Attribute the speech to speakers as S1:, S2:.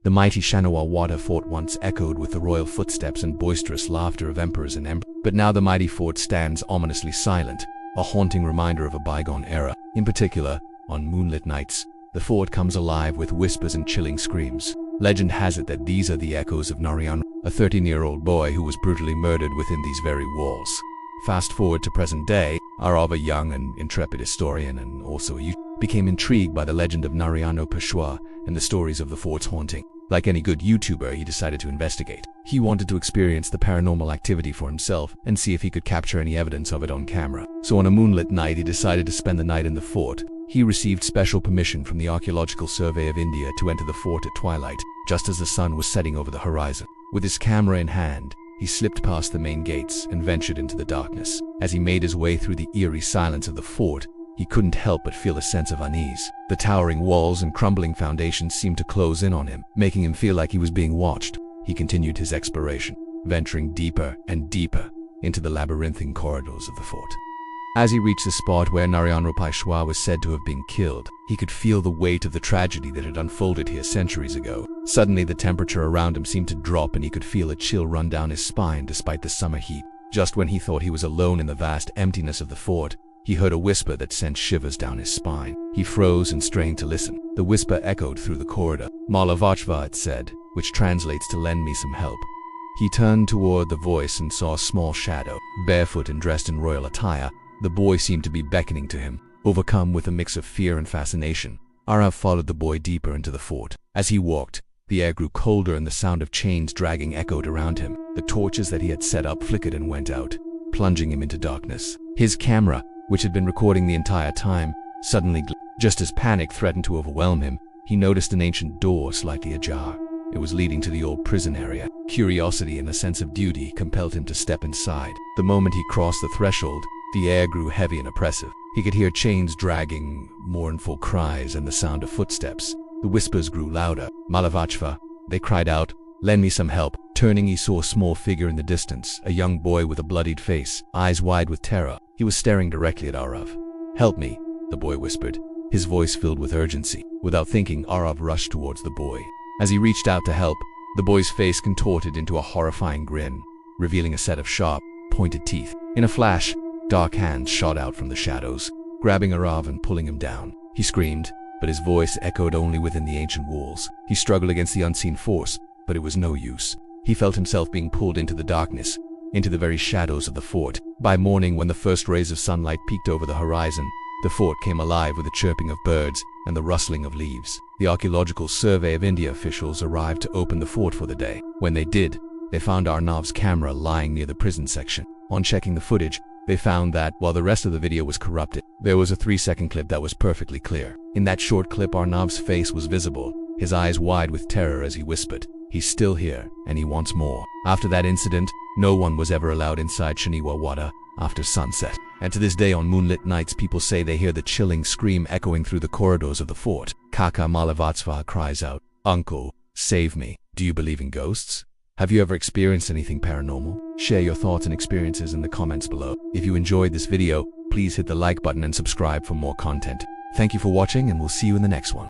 S1: The mighty Shaniwar Wada fort once echoed with the royal footsteps and boisterous laughter of emperors and emperors. But now the mighty fort stands ominously silent, a haunting reminder of a bygone era. In particular, on moonlit nights, the fort comes alive with whispers and chilling screams. Legend has it that these are the echoes of Narayan, a 13-year-old boy who was brutally murdered within these very walls. Fast forward to present day, Arav, a young and intrepid historian and also a youth, became intrigued by the legend of Narayano Peshwa and the stories of the fort's haunting. Like any good YouTuber, he decided to investigate. He wanted to experience the paranormal activity for himself and see if he could capture any evidence of it on camera. So on a moonlit night, he decided to spend the night in the fort. He received special permission from the Archaeological Survey of India to enter the fort at twilight, just as the sun was setting over the horizon. With his camera in hand, he slipped past the main gates and ventured into the darkness. As he made his way through the eerie silence of the fort, he couldn't help but feel a sense of unease. The towering walls and crumbling foundations seemed to close in on him, making him feel like he was being watched. He continued his exploration, venturing deeper and deeper into the labyrinthine corridors of the fort. As he reached the spot where Narayana Peshwa was said to have been killed, he could feel the weight of the tragedy that had unfolded here centuries ago. Suddenly, the temperature around him seemed to drop and he could feel a chill run down his spine despite the summer heat. Just when he thought he was alone in the vast emptiness of the fort, he heard a whisper that sent shivers down his spine. He froze and strained to listen. The whisper echoed through the corridor. "Malavachva," it said, which translates to "lend me some help." He turned toward the voice and saw a small shadow. Barefoot and dressed in royal attire, the boy seemed to be beckoning to him. Overcome with a mix of fear and fascination, Arav followed the boy deeper into the fort. As he walked, the air grew colder and the sound of chains dragging echoed around him. The torches that he had set up flickered and went out, plunging him into darkness. His camera, which had been recording the entire time, suddenly just as panic threatened to overwhelm him, he noticed an ancient door slightly ajar. It was leading to the old prison area. Curiosity and a sense of duty compelled him to step inside. The moment he crossed the threshold, the air grew heavy and oppressive. He could hear chains dragging, mournful cries, and the sound of footsteps. The whispers grew louder. "Malavachva," they cried out, "lend me some help." Turning, he saw a small figure in the distance, a young boy with a bloodied face, eyes wide with terror. He was staring directly at Arav. "Help me," the boy whispered, his voice filled with urgency. Without thinking, Arav rushed towards the boy. As he reached out to help, the boy's face contorted into a horrifying grin, revealing a set of sharp, pointed teeth. In a flash, dark hands shot out from the shadows, grabbing Arav and pulling him down. He screamed, but his voice echoed only within the ancient walls. He struggled against the unseen force, but it was no use. He felt himself being pulled into the darkness, into the very shadows of the fort. By morning, when the first rays of sunlight peeked over the horizon, the fort came alive with the chirping of birds and the rustling of leaves. The Archaeological Survey of India officials arrived to open the fort for the day. When they did, they found Arnav's camera lying near the prison section. On checking the footage, they found that, while the rest of the video was corrupted, there was a 3-second clip that was perfectly clear. In that short clip, Arnav's face was visible, his eyes wide with terror as he whispered, "He's still here, and he wants more." After that incident, no one was ever allowed inside Shaniwar Wada after sunset. And to this day, on moonlit nights, people say they hear the chilling scream echoing through the corridors of the fort. Kaka Malavatsva cries out, "Uncle, save me." Do you believe in ghosts? Have you ever experienced anything paranormal? Share your thoughts and experiences in the comments below. If you enjoyed this video, please hit the like button and subscribe for more content. Thank you for watching, and we'll see you in the next one.